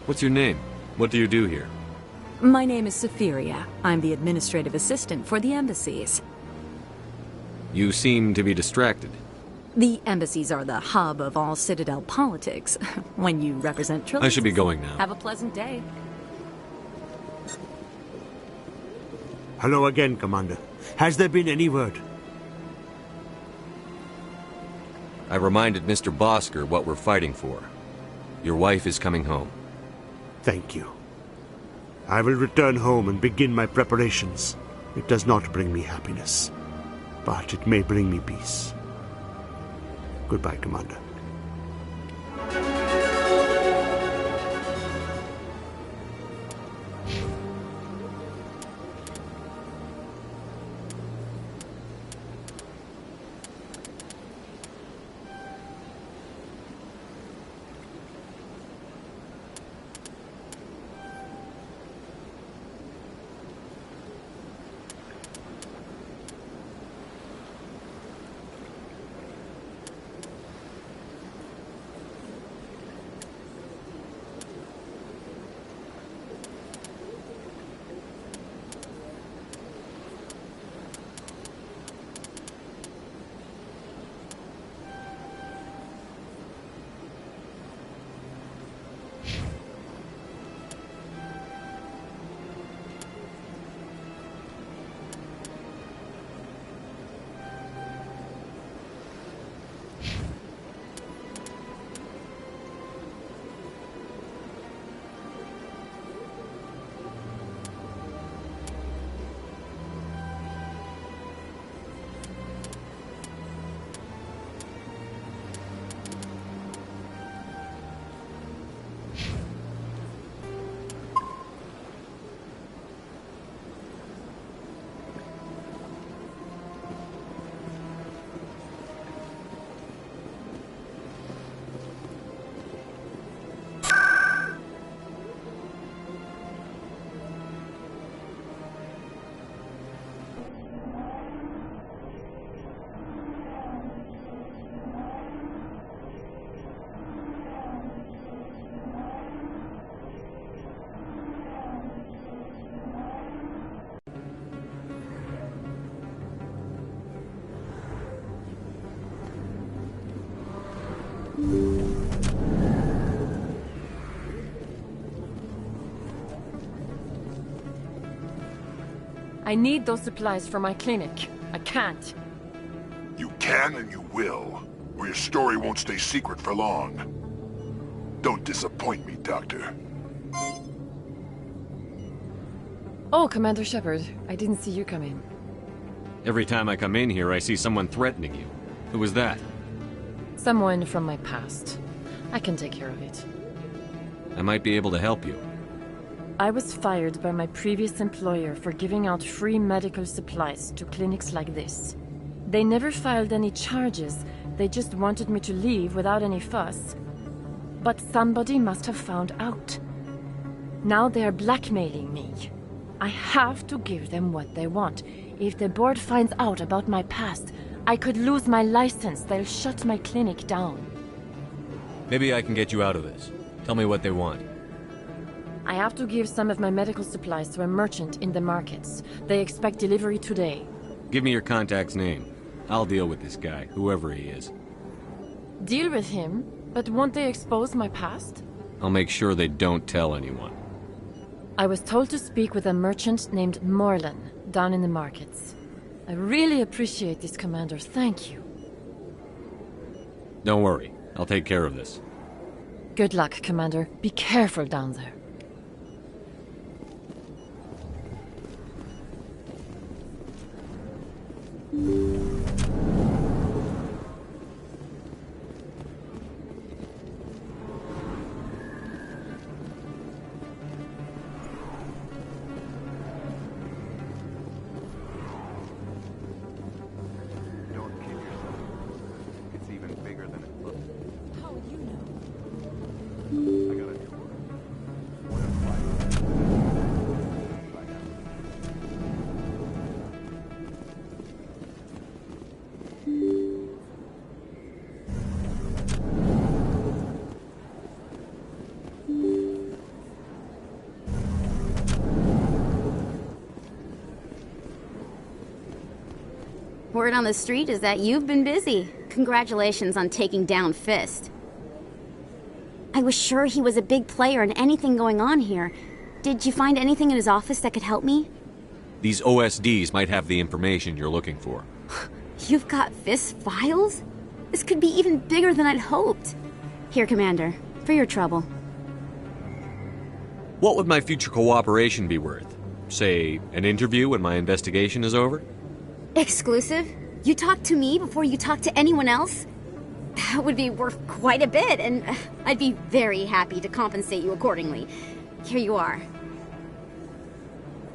What's your name? What do you do here? My name is Safiria. I'm the administrative assistant for the embassies. You seem to be distracted. The embassies are the hub of all Citadel politics. When you represent trillions... I should be going now. Have a pleasant day. Hello again, Commander. Has there been any word? I reminded Mr. Bosker what we're fighting for. Your wife is coming home. Thank you. I will return home and begin my preparations. It does not bring me happiness, but it may bring me peace. Goodbye, Commander. I need those supplies for my clinic. I can't. You can and you will, or your story won't stay secret for long. Don't disappoint me, Doctor. Oh, Commander Shepard. I didn't see you come in. Every time I come in here, I see someone threatening you. Who was that? Someone from my past. I can take care of it. I might be able to help you. I was fired by my previous employer for giving out free medical supplies to clinics like this. They never filed any charges, they just wanted me to leave without any fuss. But somebody must have found out. Now they are blackmailing me. I have to give them what they want. If the board finds out about my past, I could lose my license. They'll shut my clinic down. Maybe I can get you out of this. Tell me what they want. I have to give some of my medical supplies to a merchant in the markets. They expect delivery today. Give me your contact's name. I'll deal with this guy, whoever he is. Deal with him? But won't they expose my past? I'll make sure they don't tell anyone. I was told to speak with a merchant named Morlan, down in the markets. I really appreciate this, Commander. Thank you. Don't worry. I'll take care of this. Good luck, Commander. Be careful down there. Word on the street is that you've been busy. Congratulations on taking down Fist. I was sure he was a big player in anything going on here. Did you find anything in his office that could help me? These OSDs might have the information you're looking for. You've got Fist's files? This could be even bigger than I'd hoped. Here, Commander, for your trouble. What would my future cooperation be worth? Say, an interview when my investigation is over? Exclusive? You talk to me before you talk to anyone else? That would be worth quite a bit, and I'd be very happy to compensate you accordingly. Here you are.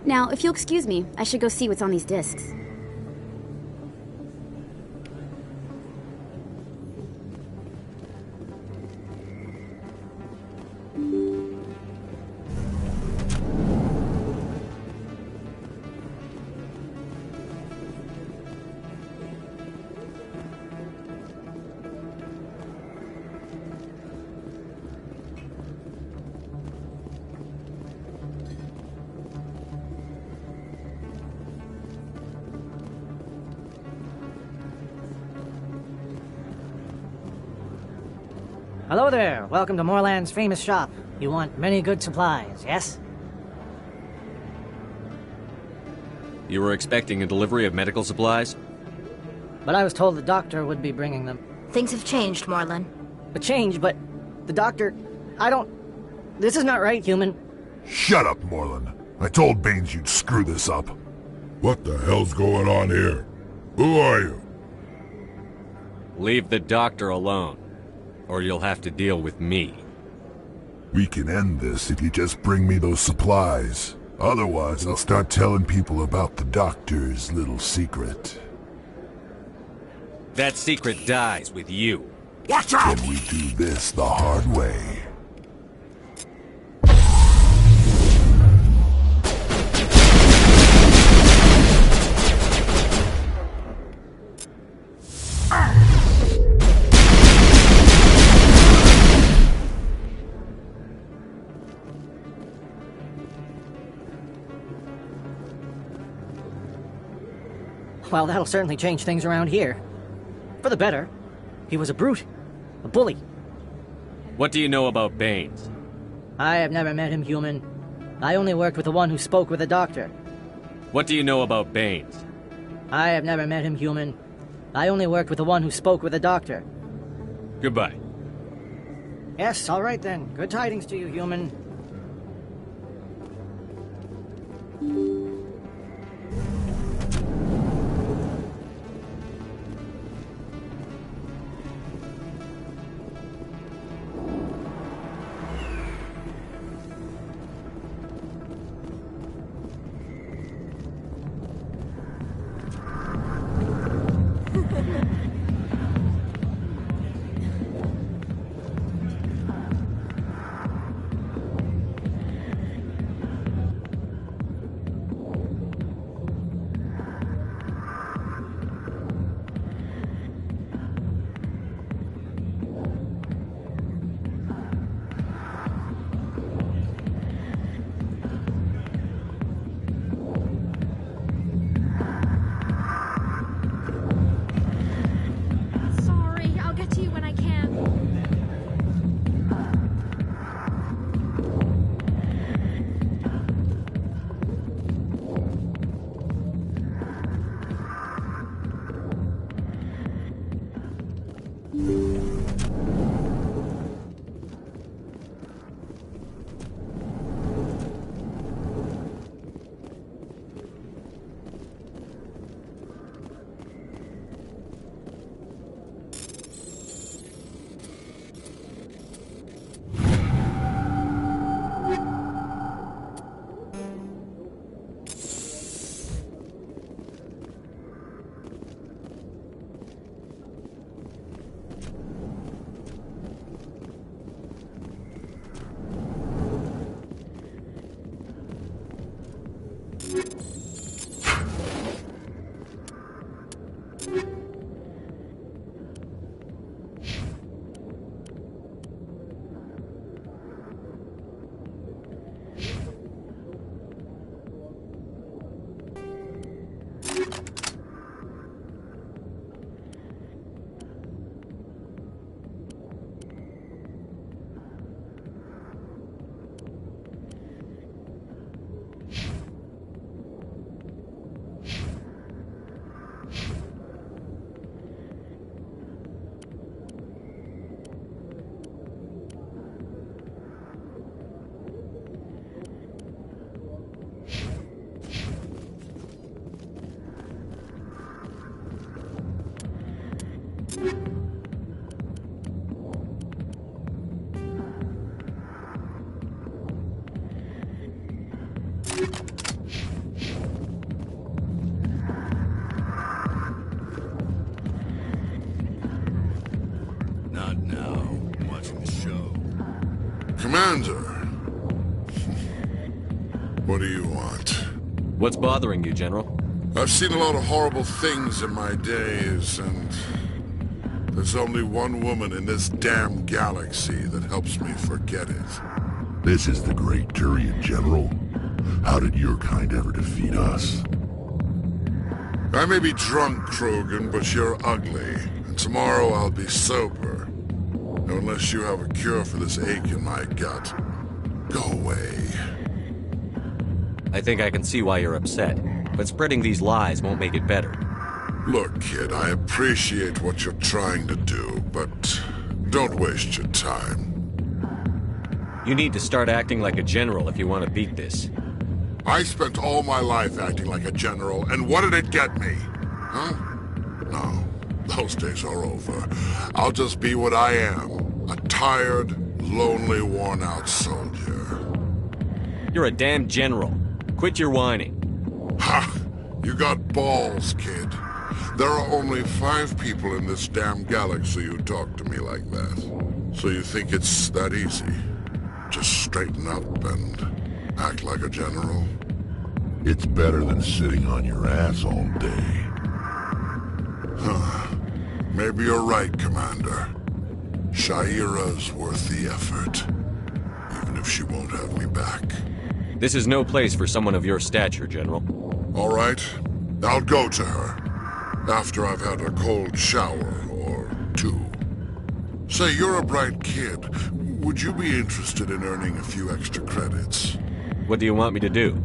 Now, if you'll excuse me, I should go see what's on these discs. Hello there. Welcome to Morland's famous shop. You want many good supplies, yes? You were expecting a delivery of medical supplies? But I was told the doctor would be bringing them. Things have changed, Morlan. A change, but the doctor... I don't... This is not right, human. Shut up, Morlan. I told Baines you'd screw this up. What the hell's going on here? Who are you? Leave the doctor alone, or you'll have to deal with me. We can end this if you just bring me those supplies. Otherwise, I'll start telling people about the doctor's little secret. That secret dies with you. Watch out! Can we do this the hard way? Well, that'll certainly change things around here. For the better. He was a brute. A bully. What do you know about Baines? I have never met him, human. I only worked with the one who spoke with the doctor. What do you know about Baines? I have never met him, human. I only worked with the one who spoke with the doctor. Goodbye. Yes, all right then. Good tidings to you, human. Sorry, I'll get to you when I can. Not now. I'm watching the show. Commander! What do you want? What's bothering you, General? I've seen a lot of horrible things in my days, and there's only one woman in this damn galaxy that helps me forget it. This is the Great Turian, General. How did your kind ever defeat us? I may be drunk, Krogan, but you're ugly. And tomorrow I'll be sober. Unless you have a cure for this ache in my gut. Go away. I think I can see why you're upset, but spreading these lies won't make it better. Look, kid, I appreciate what you're trying to do, but don't waste your time. You need to start acting like a general if you want to beat this. I spent all my life acting like a general, and what did it get me? Huh? No, those days are over. I'll just be what I am. A tired, lonely, worn-out soldier. You're a damn general. Quit your whining. Ha! You got balls, kid. There are only 5 people in this damn galaxy who talk to me like that. So you think it's that easy? Just straighten up and act like a general? It's better than sitting on your ass all day. Huh. Maybe you're right, Commander. Sha'ira's worth the effort. Even if she won't have me back. This is no place for someone of your stature, General. All right. I'll go to her. After I've had a cold shower or 2. Say, you're a bright kid. Would you be interested in earning a few extra credits? What do you want me to do?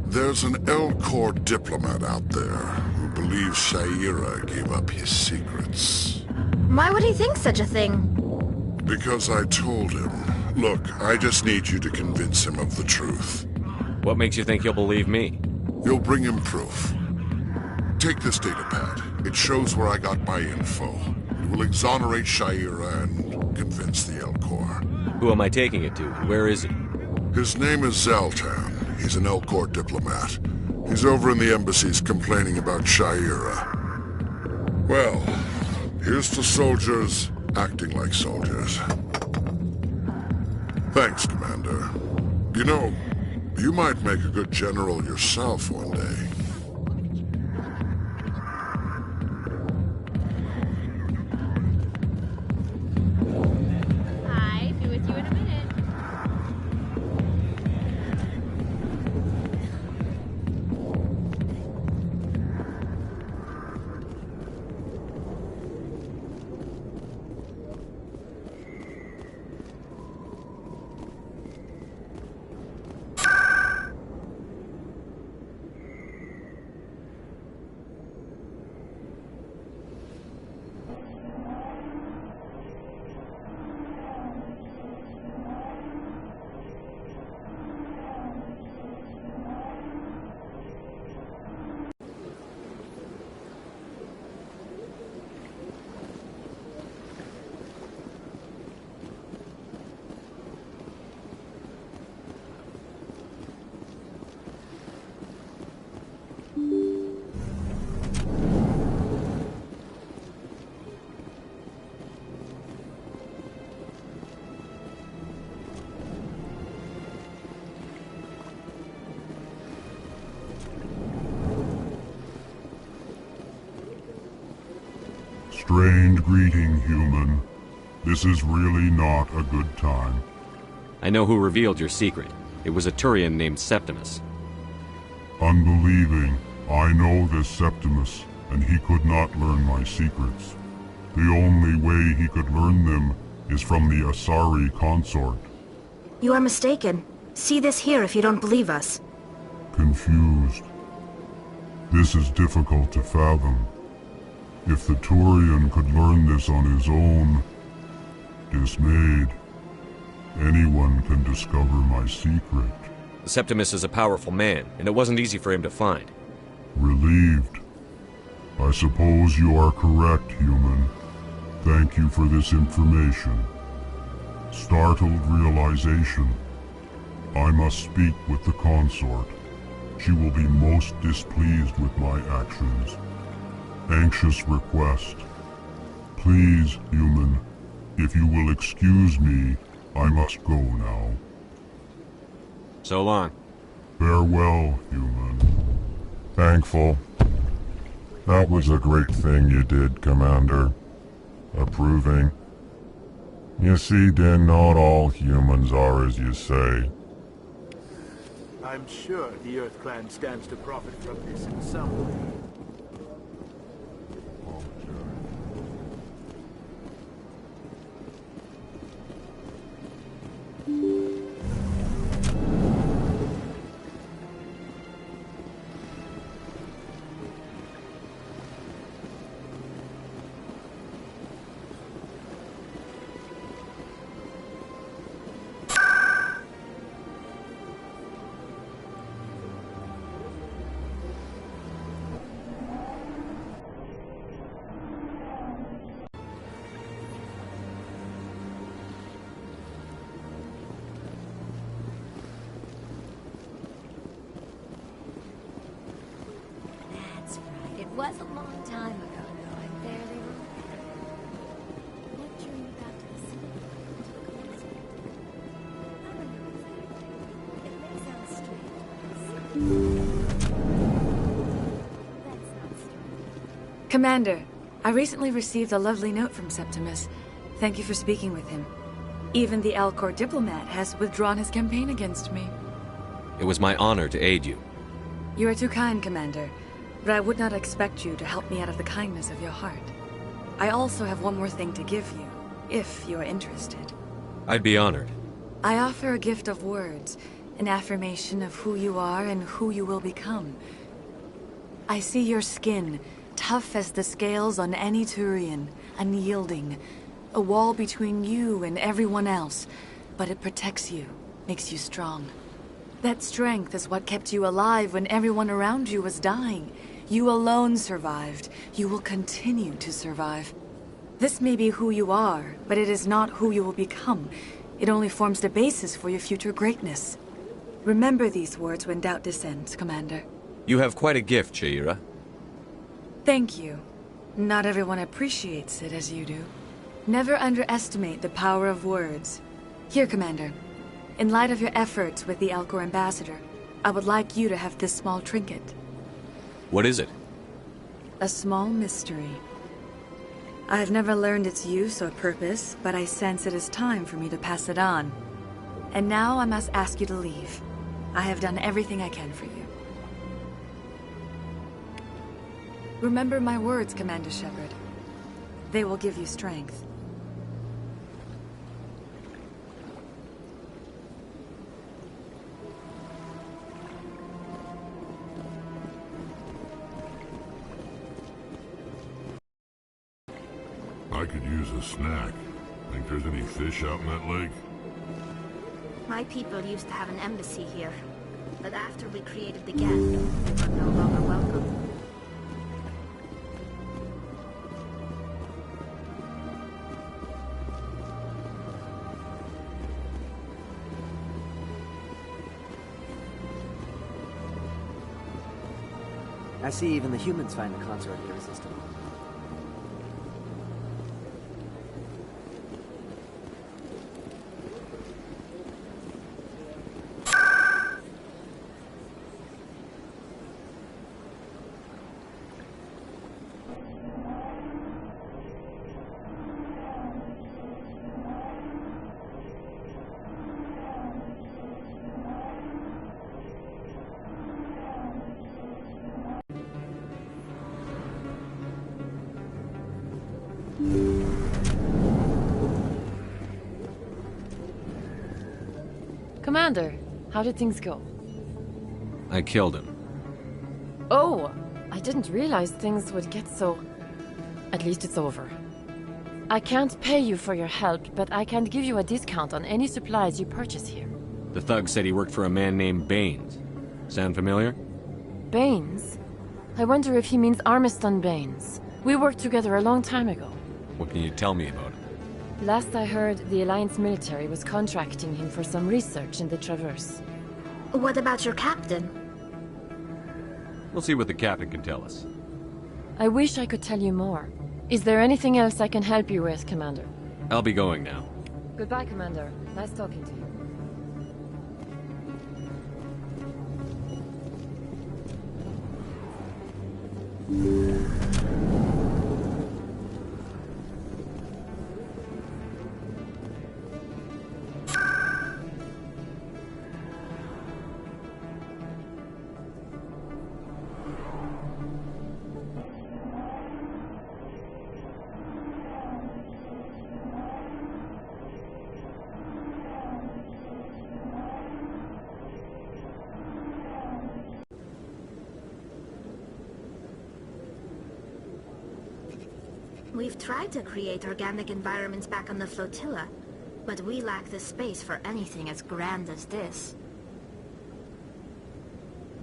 There's an Elcor diplomat out there who believes Sha'ira gave up his secrets. Why would he think such a thing? Because I told him. Look, I just need you to convince him of the truth. What makes you think he'll believe me? You'll bring him proof. Take this data pad. It shows where I got my info. It will exonerate Sha'ira and convince the Elcor. Who am I taking it to, and where is he? His name is Zaltan. He's an Elcor diplomat. He's over in the embassies complaining about Sha'ira. Well, here's to soldiers acting like soldiers. Thanks, Commander. You know, you might make a good general yourself one day. I'll be with you in a minute. Strange greeting, human. This is really not a good time. I know who revealed your secret. It was a Turian named Septimus. Unbelieving, I know this Septimus, and he could not learn my secrets. The only way he could learn them is from the Asari consort. You are mistaken. See this here if you don't believe us. Confused. This is difficult to fathom. If the Turian could learn this on his own, dismayed, anyone can discover my secret. Septimus is a powerful man, and it wasn't easy for him to find. Relieved. I suppose you are correct, human. Thank you for this information. Startled realization. I must speak with the consort. She will be most displeased with my actions. Anxious request. Please, human, if you will excuse me, I must go now. So long. Farewell, human. Thankful. That was a great thing you did, Commander. Approving. You see, Din, not all humans are as you say. I'm sure the Earth Clan stands to profit from this in some way. That's right. It was a long time ago, though. I barely remember. Lecturing about to the city, to the concert. I remember that. It may sound strange, but that's not strange. Commander, I recently received a lovely note from Septimus. Thank you for speaking with him. Even the Alcor diplomat has withdrawn his campaign against me. It was my honor to aid you. You are too kind, Commander, but I would not expect you to help me out of the kindness of your heart. I also have one more thing to give you, if you are interested. I'd be honored. I offer a gift of words, an affirmation of who you are and who you will become. I see your skin, tough as the scales on any Turian, unyielding, a wall between you and everyone else, but it protects you, makes you strong. That strength is what kept you alive when everyone around you was dying. You alone survived. You will continue to survive. This may be who you are, but it is not who you will become. It only forms the basis for your future greatness. Remember these words when doubt descends, Commander. You have quite a gift, Sha'ira. Thank you. Not everyone appreciates it as you do. Never underestimate the power of words. Here, Commander. In light of your efforts with the Alcor ambassador, I would like you to have this small trinket. What is it? A small mystery. I have never learned its use or purpose, but I sense it is time for me to pass it on. And now I must ask you to leave. I have done everything I can for you. Remember my words, Commander Shepard. They will give you strength. I could use a snack. Think there's any fish out in that lake? My people used to have an embassy here, but after we created the Geth, they were no longer welcome. I see even the humans find the consort irresistible. Commander, how did things go? I killed him. Oh, I didn't realize things would get so... At least it's over. I can't pay you for your help, but I can give you a discount on any supplies you purchase here. The thug said he worked for a man named Baines. Sound familiar? Baines? I wonder if he means Armiston Baines. We worked together a long time ago. What can you tell me about him? Last I heard, the Alliance military was contracting him for some research in the Traverse. What about your captain? We'll see what the captain can tell us. I wish I could tell you more. Is there anything else I can help you with, Commander? I'll be going now. Goodbye, Commander. Nice talking to you. We've tried to create organic environments back on the flotilla, but we lack the space for anything as grand as this.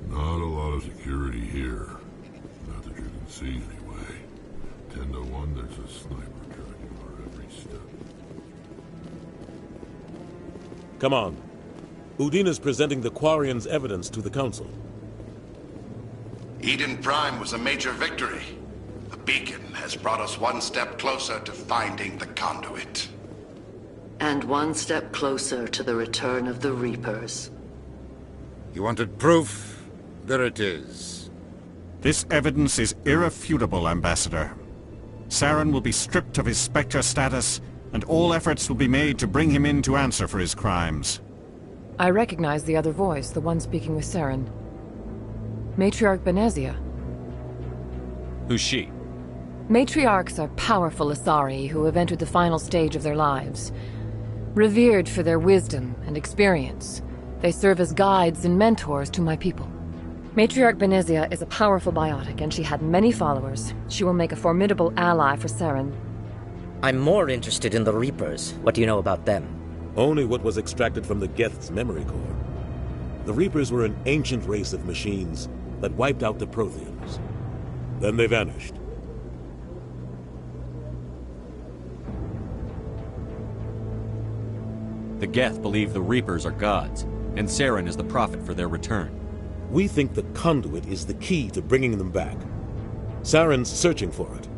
Not a lot of security here. Not that you can see anyway. 10 to 1, there's a sniper tracking our every step. Come on. Udina's presenting the Quarians' evidence to the Council. Eden Prime was a major victory. The beacon has brought us one step closer to finding the conduit. And one step closer to the return of the Reapers. You wanted proof? There it is. This evidence is irrefutable, Ambassador. Saren will be stripped of his Spectre status, and all efforts will be made to bring him in to answer for his crimes. I recognize the other voice, the one speaking with Saren. Matriarch Benezia. Who's she? Matriarchs are powerful Asari who have entered the final stage of their lives. Revered for their wisdom and experience, they serve as guides and mentors to my people. Matriarch Benezia is a powerful biotic, and she had many followers. She will make a formidable ally for Saren. I'm more interested in the Reapers. What do you know about them? Only what was extracted from the Geth's memory core. The Reapers were an ancient race of machines that wiped out the Protheans. Then they vanished. The Geth believe the Reapers are gods, and Saren is the prophet for their return. We think the conduit is the key to bringing them back. Saren's searching for it.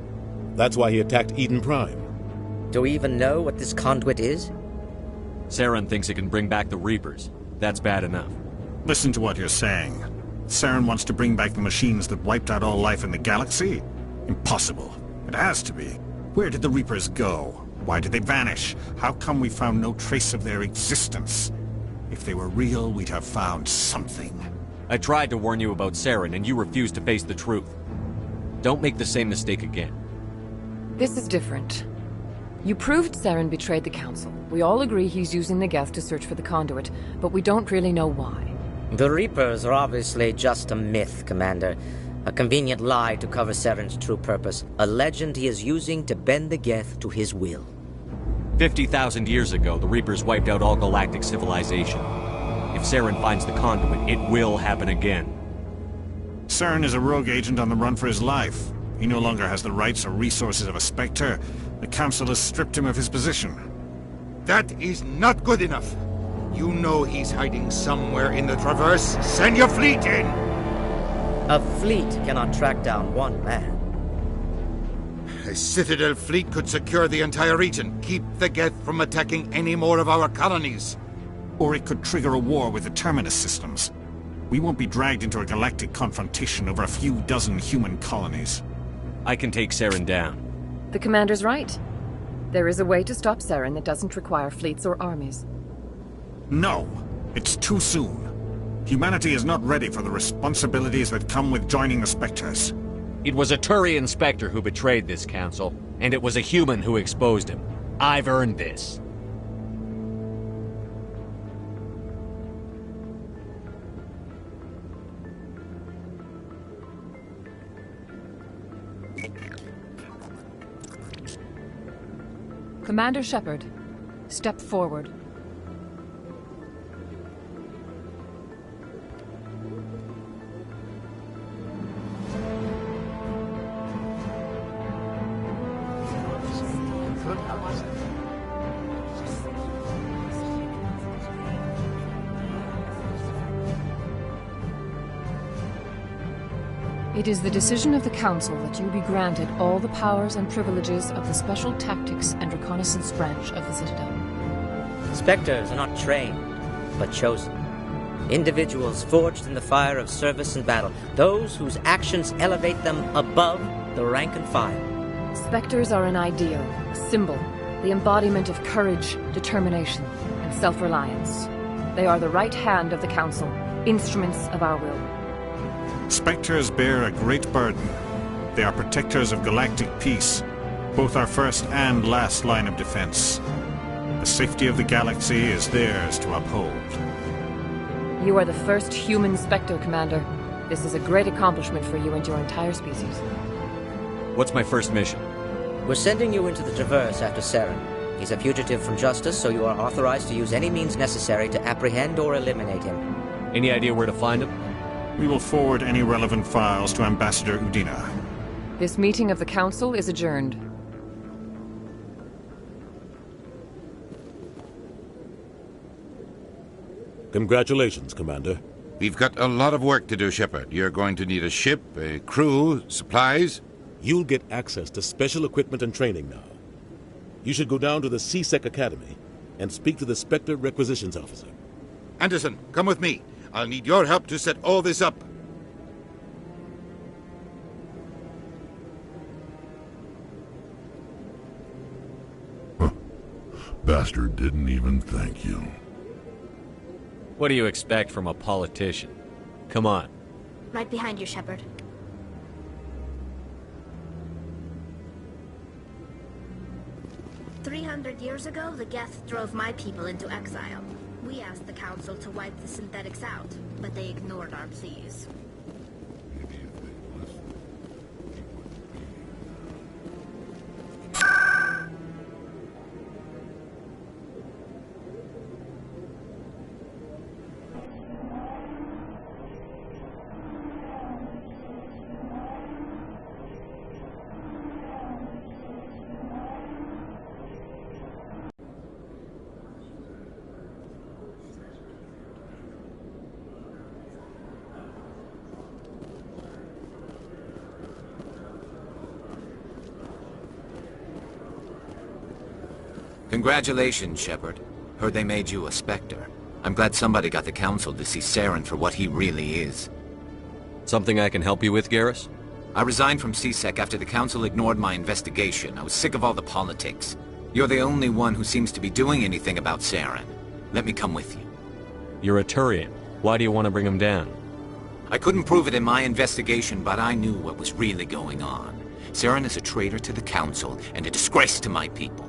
That's why he attacked Eden Prime. Do we even know what this conduit is? Saren thinks it can bring back the Reapers. That's bad enough. Listen to what you're saying. Saren wants to bring back the machines that wiped out all life in the galaxy? Impossible. It has to be. Where did the Reapers go? Why did they vanish? How come we found no trace of their existence? If they were real, we'd have found something. I tried to warn you about Saren, and you refused to face the truth. Don't make the same mistake again. This is different. You proved Saren betrayed the Council. We all agree he's using the Geth to search for the conduit, but we don't really know why. The Reapers are obviously just a myth, Commander. A convenient lie to cover Saren's true purpose. A legend he is using to bend the Geth to his will. 50,000 years ago, the Reapers wiped out all galactic civilization. If Saren finds the conduit, it will happen again. Saren is a rogue agent on the run for his life. He no longer has the rights or resources of a Spectre. The Council has stripped him of his position. That is not good enough. You know he's hiding somewhere in the Traverse. Send your fleet in! A fleet cannot track down one man. A Citadel fleet could secure the entire region, keep the Geth from attacking any more of our colonies. Or it could trigger a war with the Terminus systems. We won't be dragged into a galactic confrontation over a few dozen human colonies. I can take Saren down. The Commander's right. There is a way to stop Saren that doesn't require fleets or armies. No, it's too soon. Humanity is not ready for the responsibilities that come with joining the Spectres. It was a Turian Spectre who betrayed this council, and it was a human who exposed him. I've earned this. Commander Shepard, step forward. It is the decision of the Council that you be granted all the powers and privileges of the Special Tactics and Reconnaissance branch of the Citadel. Spectres are not trained, but chosen. Individuals forged in the fire of service and battle, those whose actions elevate them above the rank and file. Spectres are an ideal, a symbol, the embodiment of courage, determination, and self-reliance. They are the right hand of the Council, instruments of our will. Spectres bear a great burden. They are protectors of galactic peace, both our first and last line of defense. The safety of the galaxy is theirs to uphold. You are the first human Spectre, Commander. This is a great accomplishment for you and your entire species. What's my first mission? We're sending you into the Traverse after Saren. He's a fugitive from justice, so you are authorized to use any means necessary to apprehend or eliminate him. Any idea where to find him? We will forward any relevant files to Ambassador Udina. This meeting of the Council is adjourned. Congratulations, Commander. We've got a lot of work to do, Shepard. You're going to need a ship, a crew, supplies. You'll get access to special equipment and training now. You should go down to the C-Sec Academy and speak to the Spectre Requisitions Officer. Anderson, come with me. I'll need your help to set all this up. Bastard didn't even thank you. What do you expect from a politician? Come on. Right behind you, Shepard. "300 years ago, the Geth drove my people into exile. We asked the Council to wipe the synthetics out, but they ignored our pleas. Congratulations, Shepard. Heard they made you a Spectre. I'm glad somebody got the Council to see Saren for what he really is. Something I can help you with, Garrus? I resigned from C-Sec after the Council ignored my investigation. I was sick of all the politics. You're the only one who seems to be doing anything about Saren. Let me come with you. You're a Turian. Why do you want to bring him down? I couldn't prove it in my investigation, but I knew what was really going on. Saren is a traitor to the Council and a disgrace to my people.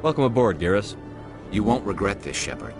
Welcome aboard, Garrus. You won't regret this, Shepard.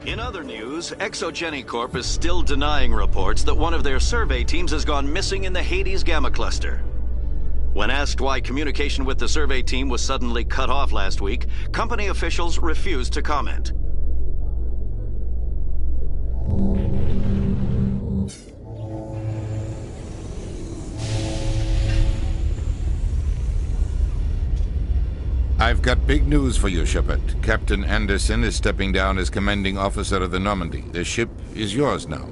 In other news, Exogeny Corp is still denying reports that one of their survey teams has gone missing in the Hades Gamma Cluster. When asked why communication with the survey team was suddenly cut off last week, company officials refused to comment. I've got big news for you, Shepard. Captain Anderson is stepping down as commanding officer of the Normandy. The ship is yours now.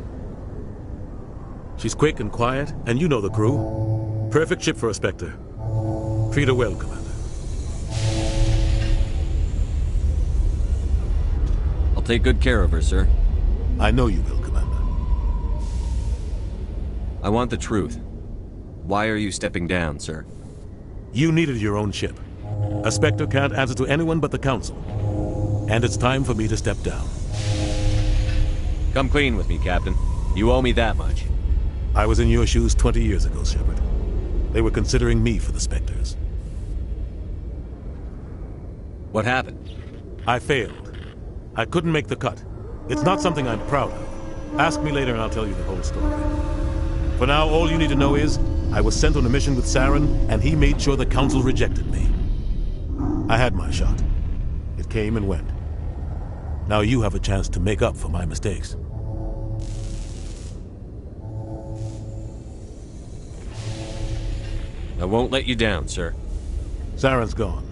She's quick and quiet, and you know the crew. Perfect ship for a Spectre. Treat her well, Commander. I'll take good care of her, sir. I know you will, Commander. I want the truth. Why are you stepping down, sir? You needed your own ship. A Spectre can't answer to anyone but the Council. And it's time for me to step down. Come clean with me, Captain. You owe me that much. I was in your shoes 20 years ago, Shepard. They were considering me for the Spectres. What happened? I failed. I couldn't make the cut. It's not something I'm proud of. Ask me later and I'll tell you the whole story. For now, all you need to know is, I was sent on a mission with Saren, and he made sure the Council rejected me. I had my shot. It came and went. Now you have a chance to make up for my mistakes. I won't let you down, sir. Saren's gone.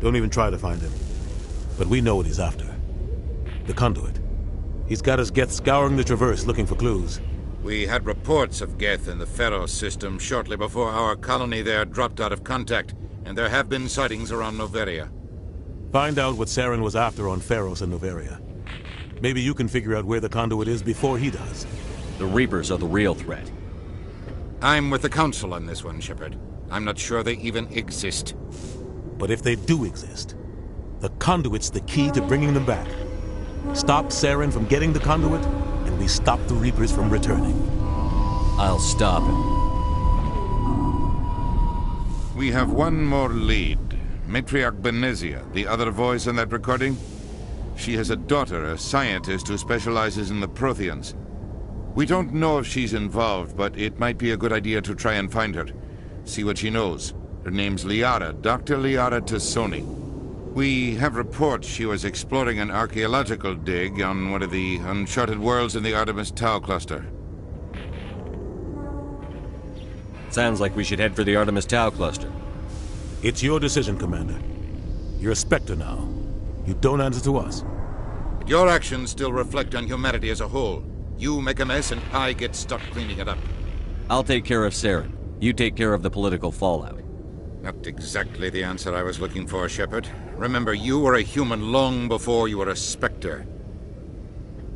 Don't even try to find him. But we know what he's after. The Conduit. He's got his Geth scouring the Traverse looking for clues. We had reports of Geth in the Pharos system shortly before our colony there dropped out of contact, and there have been sightings around Noveria. Find out what Saren was after on Pharos and Noveria. Maybe you can figure out where the Conduit is before he does. The Reapers are the real threat. I'm with the Council on this one, Shepard. I'm not sure they even exist. But if they do exist, the Conduit's the key to bringing them back. Stop Saren from getting the Conduit, and we stop the Reapers from returning. I'll stop him. We have one more lead. Matriarch Benezia, the other voice in that recording. She has a daughter, a scientist who specializes in the Protheans. We don't know if she's involved, but it might be a good idea to try and find her. See what she knows. Her name's Liara, Dr. Liara Tassoni. We have reports she was exploring an archaeological dig on one of the uncharted worlds in the Artemis Tau cluster. Sounds like we should head for the Artemis Tau cluster. It's your decision, Commander. You're a Spectre now. You don't answer to us. Your actions still reflect on humanity as a whole. You make a mess and I get stuck cleaning it up. I'll take care of Saren. You take care of the political fallout. Not exactly the answer I was looking for, Shepard. Remember, you were a human long before you were a Spectre.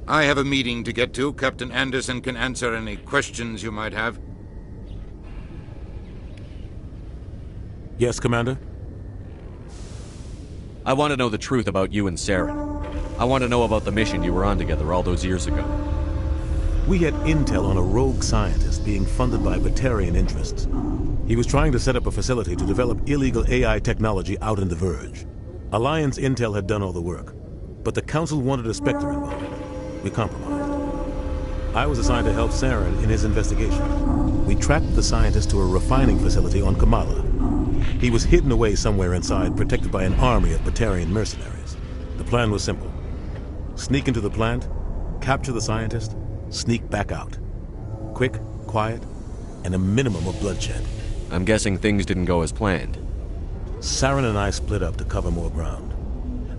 I have a meeting to get to. Captain Anderson can answer any questions you might have. Yes, Commander? I want to know the truth about you and Saren. I want to know about the mission you were on together all those years ago. We had intel on a rogue scientist being funded by Batarian interests. He was trying to set up a facility to develop illegal AI technology out in the Verge. Alliance intel had done all the work, but the Council wanted a Spectre involved. We compromised. I was assigned to help Saren in his investigation. We tracked the scientist to a refining facility on Kamala. He was hidden away somewhere inside, protected by an army of Batarian mercenaries. The plan was simple. Sneak into the plant, capture the scientist, sneak back out. Quick, quiet, and a minimum of bloodshed. I'm guessing things didn't go as planned. Saren and I split up to cover more ground.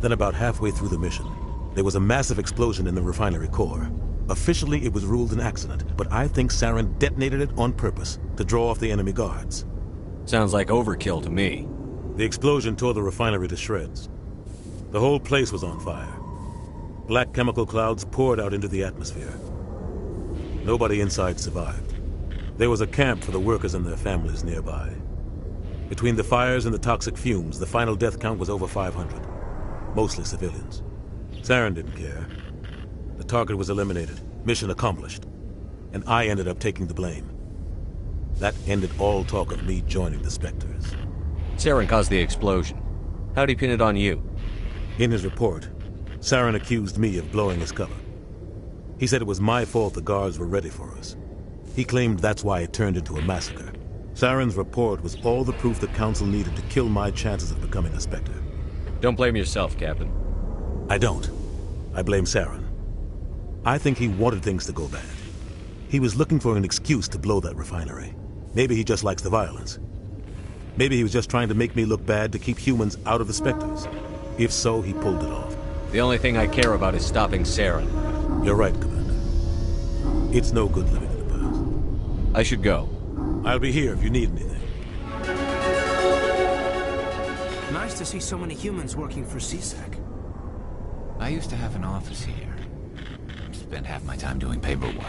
Then about halfway through the mission, there was a massive explosion in the refinery core. Officially, it was ruled an accident, but I think Saren detonated it on purpose to draw off the enemy guards. Sounds like overkill to me. The explosion tore the refinery to shreds. The whole place was on fire. Black chemical clouds poured out into the atmosphere. Nobody inside survived. There was a camp for the workers and their families nearby. Between the fires and the toxic fumes, the final death count was over 500. Mostly civilians. Saren didn't care. The target was eliminated, mission accomplished. And I ended up taking the blame. That ended all talk of me joining the Spectres. Saren caused the explosion. How'd he pin it on you? In his report, Saren accused me of blowing his cover. He said it was my fault the guards were ready for us. He claimed that's why it turned into a massacre. Saren's report was all the proof the Council needed to kill my chances of becoming a Spectre. Don't blame yourself, Captain. I don't. I blame Saren. I think he wanted things to go bad. He was looking for an excuse to blow that refinery. Maybe he just likes the violence. Maybe he was just trying to make me look bad to keep humans out of the Spectres. If so, he pulled it off. The only thing I care about is stopping Saren. You're right, Commander. It's no good living in the past. I should go. I'll be here if you need anything. Nice to see so many humans working for C-Sec. I used to have an office here. Spent half my time doing paperwork.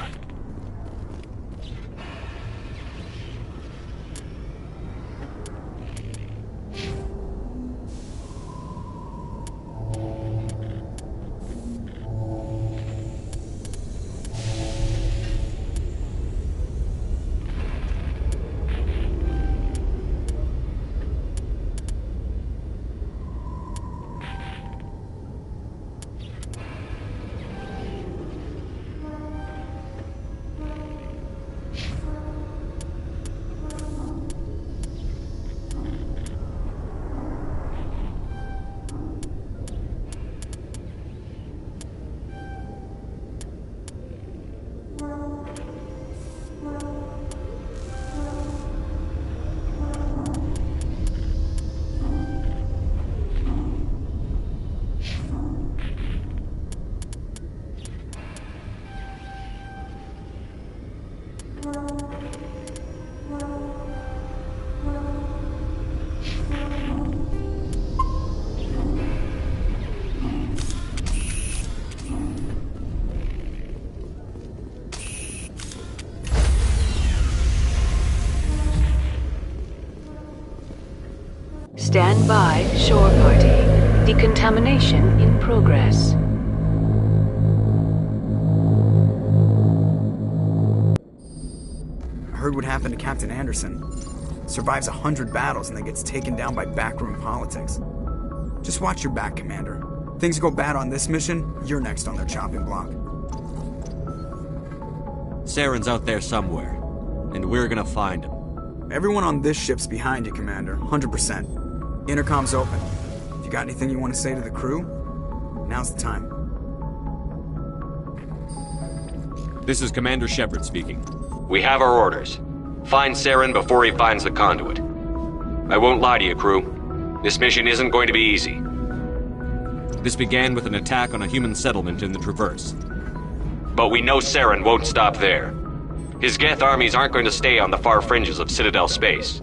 Stand by, shore party. Decontamination in progress. I heard what happened to Captain Anderson. Survives 100 battles and then gets taken down by backroom politics. Just watch your back, Commander. Things go bad on this mission, you're next on their chopping block. Saren's out there somewhere, and we're gonna find him. Everyone on this ship's behind you, Commander. 100%. Intercom's open. If you got anything you want to say to the crew, now's the time. This is Commander Shepard speaking. We have our orders. Find Saren before he finds the conduit. I won't lie to you, crew. This mission isn't going to be easy. This began with an attack on a human settlement in the Traverse. But we know Saren won't stop there. His Geth armies aren't going to stay on the far fringes of Citadel space.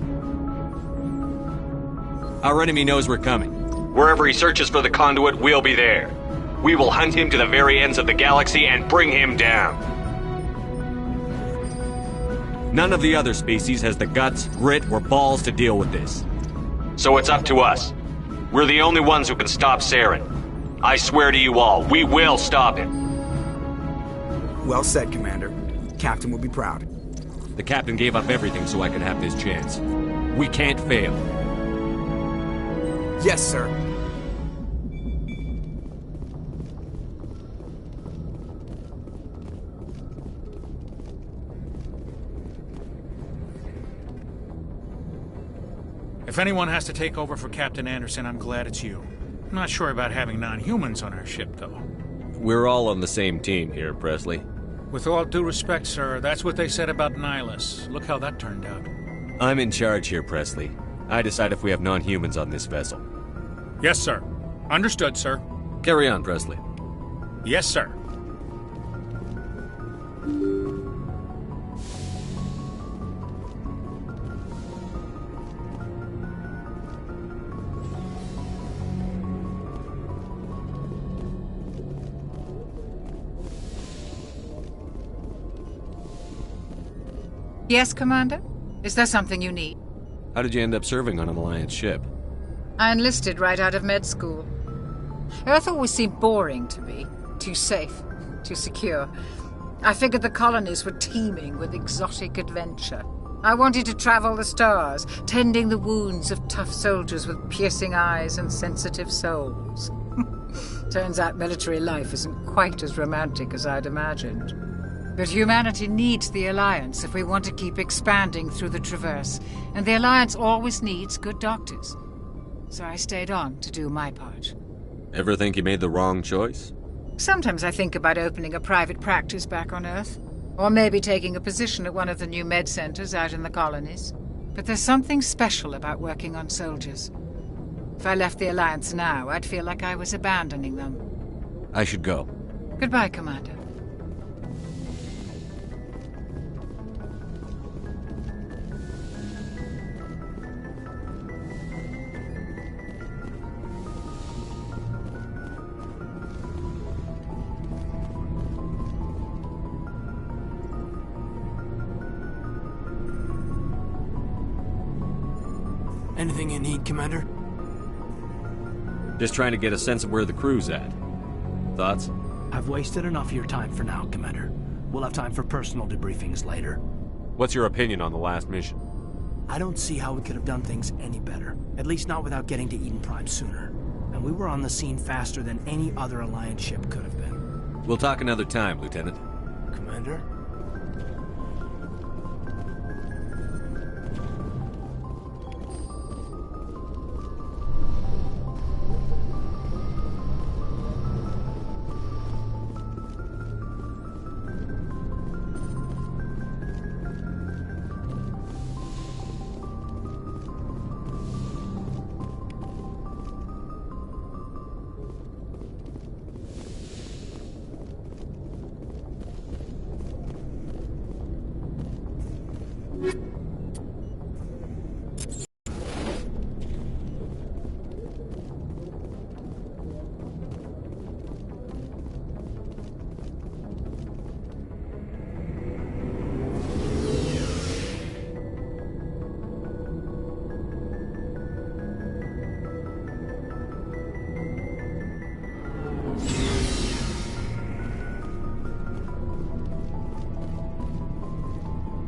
Our enemy knows we're coming. Wherever he searches for the conduit, we'll be there. We will hunt him to the very ends of the galaxy and bring him down. None of the other species has the guts, grit, or balls to deal with this. So it's up to us. We're the only ones who can stop Saren. I swear to you all, we will stop him. Well said, Commander. Captain will be proud. The captain gave up everything so I could have this chance. We can't fail. Yes, sir. If anyone has to take over for Captain Anderson, I'm glad it's you. I'm not sure about having non-humans on our ship, though. We're all on the same team here, Presley. With all due respect, sir, that's what they said about Nihilus. Look how that turned out. I'm in charge here, Presley. I decide if we have non-humans on this vessel. Yes, sir. Understood, sir. Carry on, Presley. Yes, sir. Yes, Commander? Is there something you need? How did you end up serving on an Alliance ship? I enlisted right out of med school. Earth always seemed boring to me. Too safe, too secure. I figured the colonies were teeming with exotic adventure. I wanted to travel the stars, tending the wounds of tough soldiers with piercing eyes and sensitive souls. Turns out military life isn't quite as romantic as I'd imagined. But humanity needs the Alliance if we want to keep expanding through the Traverse, and the Alliance always needs good doctors. So I stayed on to do my part. Ever think you made the wrong choice? Sometimes I think about opening a private practice back on Earth. Or maybe taking a position at one of the new med centers out in the colonies. But there's something special about working on soldiers. If I left the Alliance now, I'd feel like I was abandoning them. I should go. Goodbye, Commander. Anything you need, Commander? Just trying to get a sense of where the crew's at. Thoughts? I've wasted enough of your time for now, Commander. We'll have time for personal debriefings later. What's your opinion on the last mission? I don't see how we could have done things any better. At least not without getting to Eden Prime sooner. And we were on the scene faster than any other Alliance ship could have been. We'll talk another time, Lieutenant. Commander?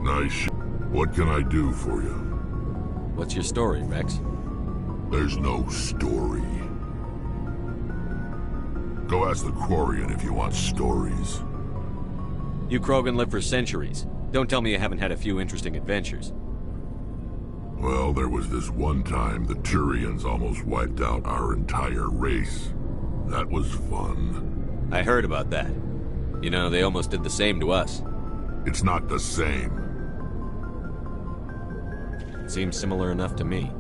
Nice. What can I do for you? What's your story, Rex? There's no story. Go ask the Quarian if you want stories. You Krogan live for centuries. Don't tell me you haven't had a few interesting adventures. Well, there was this one time the Turians almost wiped out our entire race. That was fun. I heard about that. You know, they almost did the same to us. It's not the same. Seems similar enough to me.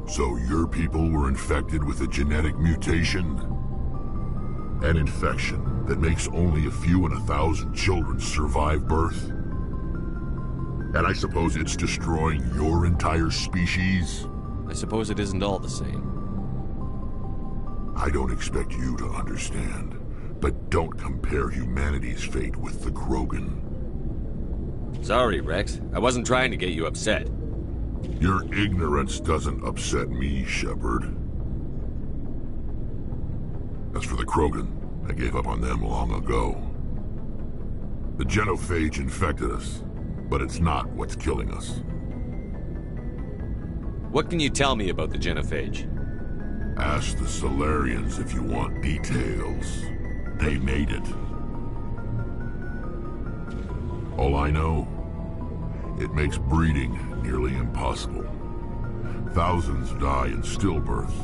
So your people were infected with a genetic mutation? An infection that makes only a few in 1,000 children survive birth? And I suppose it's destroying your entire species? I suppose it isn't all the same. I don't expect you to understand, but don't compare humanity's fate with the Krogan. Sorry, Rex. I wasn't trying to get you upset. Your ignorance doesn't upset me, Shepard. As for the Krogan, I gave up on them long ago. The genophage infected us, but it's not what's killing us. What can you tell me about the genophage? Ask the Solarians if you want details. They made it. All I know, it makes breeding nearly impossible. Thousands die in stillbirth,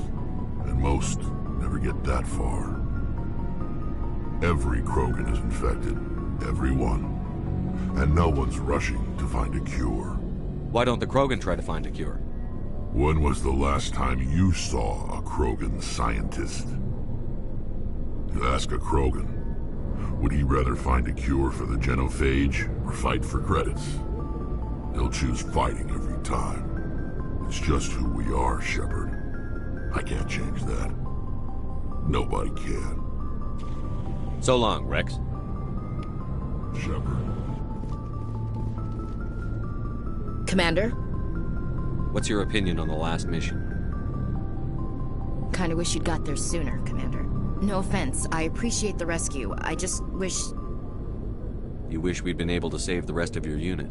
and most never get that far. Every Krogan is infected, every one. And no one's rushing to find a cure. Why don't the Krogan try to find a cure? When was the last time you saw a Krogan scientist? You ask a Krogan, would he rather find a cure for the genophage or fight for credits? He'll choose fighting every time. It's just who we are, Shepard. I can't change that. Nobody can. So long, Rex. Shepard. Commander? What's your opinion on the last mission? Kinda wish you'd got there sooner, Commander. No offense, I appreciate the rescue. I just wish... You wish we'd been able to save the rest of your unit?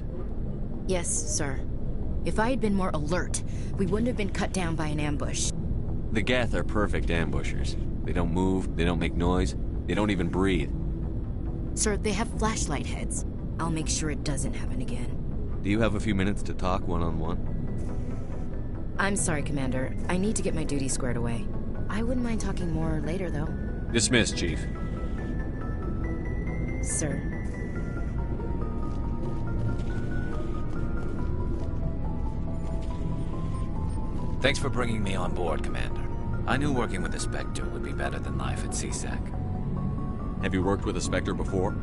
Yes, sir. If I had been more alert, we wouldn't have been cut down by an ambush. The Geth are perfect ambushers. They don't move, they don't make noise, they don't even breathe. Sir, they have flashlight heads. I'll make sure it doesn't happen again. Do you have a few minutes to talk one-on-one? I'm sorry, Commander. I need to get my duty squared away. I wouldn't mind talking more later, though. Dismissed, Chief. Sir. Thanks for bringing me on board, Commander. I knew working with a Spectre would be better than life at C-Sec. Have you worked with a Spectre before?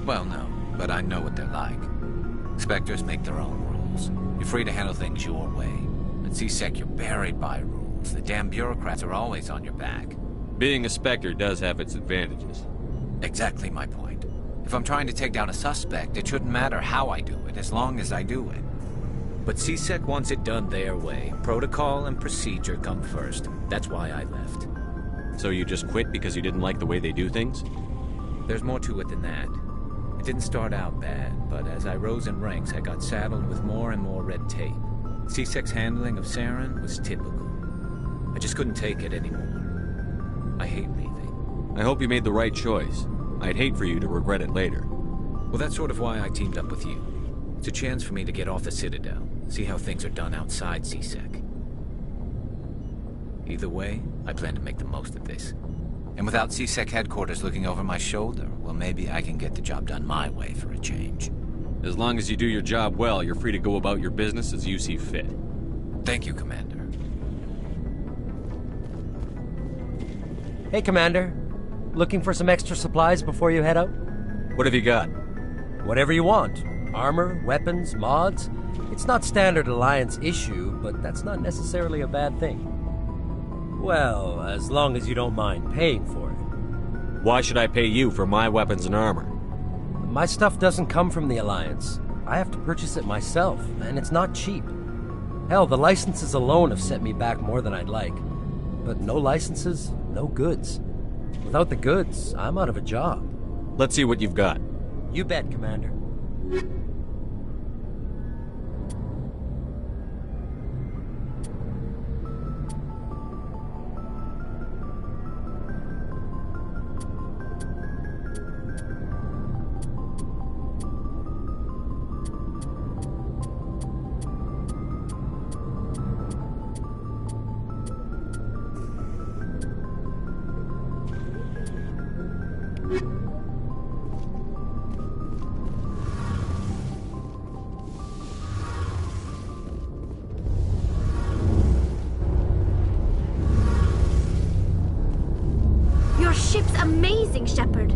Well, no, but I know what they're like. Spectres make their own rules. You're free to handle things your way. At C-Sec, you're buried by rules. The damn bureaucrats are always on your back. Being a Spectre does have its advantages. Exactly my point. If I'm trying to take down a suspect, it shouldn't matter how I do it, as long as I do it. But C-Sec wants it done their way. Protocol and procedure come first. That's why I left. So you just quit because you didn't like the way they do things? There's more to it than that. It didn't start out bad, but as I rose in ranks, I got saddled with more and more red tape. C-Sec's handling of Saren was typical. I just couldn't take it anymore. I hate leaving. I hope you made the right choice. I'd hate for you to regret it later. Well, that's sort of why I teamed up with you. It's a chance for me to get off the Citadel, see how things are done outside C-Sec. Either way, I plan to make the most of this. And without C-Sec headquarters looking over my shoulder, well, maybe I can get the job done my way for a change. As long as you do your job well, you're free to go about your business as you see fit. Thank you, Commander. Hey, Commander. Looking for some extra supplies before you head out? What have you got? Whatever you want. Armor, weapons, mods. It's not standard Alliance issue, but that's not necessarily a bad thing. Well, as long as you don't mind paying for it. Why should I pay you for my weapons and armor? My stuff doesn't come from the Alliance. I have to purchase it myself, and it's not cheap. Hell, the licenses alone have set me back more than I'd like. But no licenses, no goods. Without the goods, I'm out of a job. Let's see what you've got. You bet, Commander. Your ship's amazing, Shepard.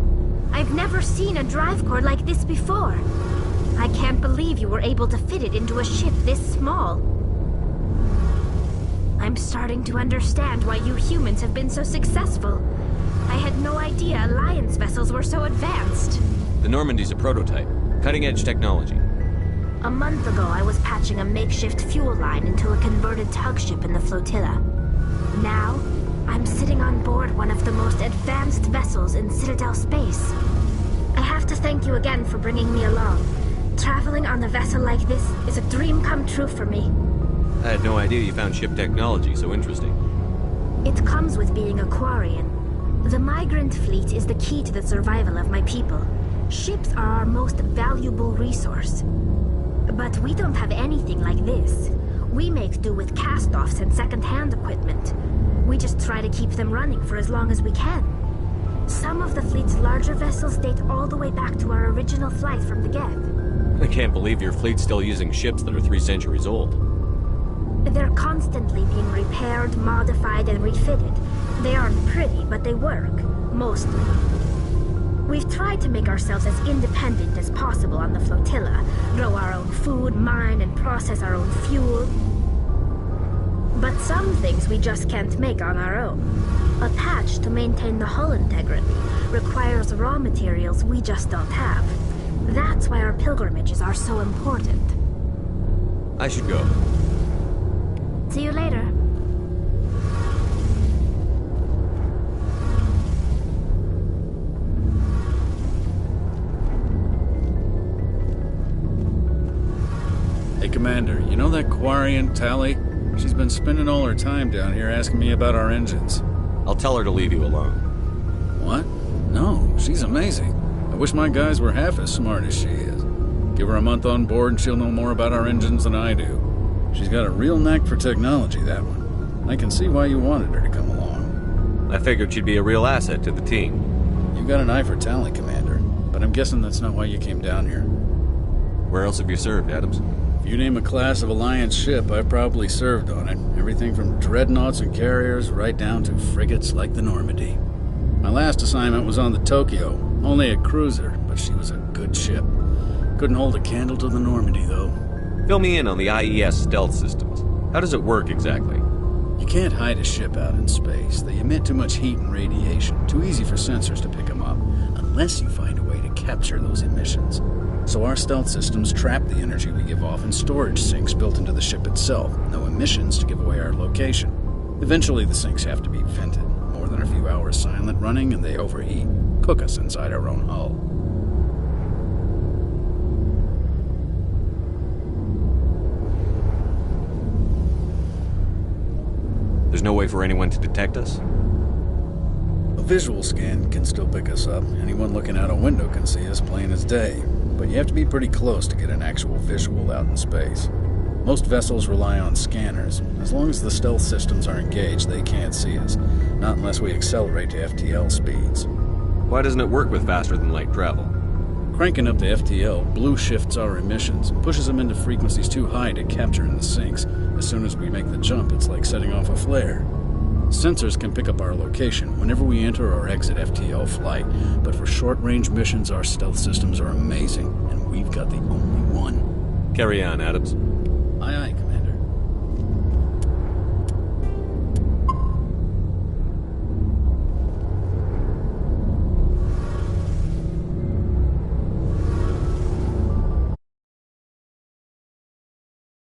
I've never seen a drive core like this before. I can't believe you were able to fit it into a ship this small. I'm starting to understand why you humans have been so successful. I had no idea Alliance vessels were so advanced. The Normandy's a prototype. Cutting-edge technology. A month ago, I was patching a makeshift fuel line into a converted tug ship in the flotilla. Now, I'm sitting on board one of the most advanced vessels in Citadel space. I have to thank you again for bringing me along. Traveling on a vessel like this is a dream come true for me. I had no idea you found ship technology so interesting. It comes with being a Quarian. The migrant fleet is the key to the survival of my people. Ships are our most valuable resource. But we don't have anything like this. We make do with cast-offs and second-hand equipment. We just try to keep them running for as long as we can. Some of the fleet's larger vessels date all the way back to our original flight from the Geth. I can't believe your fleet's still using ships that are 3 centuries old. They're constantly being repaired, modified, and refitted. They aren't pretty, but they work. Mostly. We've tried to make ourselves as independent as possible on the flotilla. Grow our own food, mine, and process our own fuel. But some things we just can't make on our own. A patch to maintain the hull integrity requires raw materials we just don't have. That's why our pilgrimages are so important. I should go. See you later. Hey, Commander, you know that Quarian, Tali? She's been spending all her time down here asking me about our engines. I'll tell her to leave you alone. What? No, she's amazing. I wish my guys were half as smart as she is. Give her a month on board and she'll know more about our engines than I do. She's got a real knack for technology, that one. I can see why you wanted her to come along. I figured she'd be a real asset to the team. You got an eye for talent, Commander, but I'm guessing that's not why you came down here. Where else have you served, Adams? You name a class of Alliance ship, I probably served on it. Everything from dreadnoughts and carriers right down to frigates like the Normandy. My last assignment was on the Tokyo, only a cruiser, but she was a good ship. Couldn't hold a candle to the Normandy, though. Fill me in on the IES stealth systems. How does it work exactly? You can't hide a ship out in space. They emit too much heat and radiation. Too easy for sensors to pick them up, unless you find a way to capture those emissions. So our stealth systems trap the energy we give off in storage sinks built into the ship itself. No emissions to give away our location. Eventually the sinks have to be vented. More than a few hours silent running and they overheat. Cook us inside our own hull. There's no way for anyone to detect us? A visual scan can still pick us up. Anyone looking out a window can see us plain as day. But you have to be pretty close to get an actual visual out in space. Most vessels rely on scanners. As long as the stealth systems are engaged, they can't see us. Not unless we accelerate to FTL speeds. Why doesn't it work with faster-than-light travel? Cranking up to FTL blue shifts our emissions, pushes them into frequencies too high to capture in the sinks. As soon as we make the jump, it's like setting off a flare. Sensors can pick up our location whenever we enter or exit FTL flight, but for short-range missions, our stealth systems are amazing, and we've got the only one. Carry on, Adams. Aye, aye.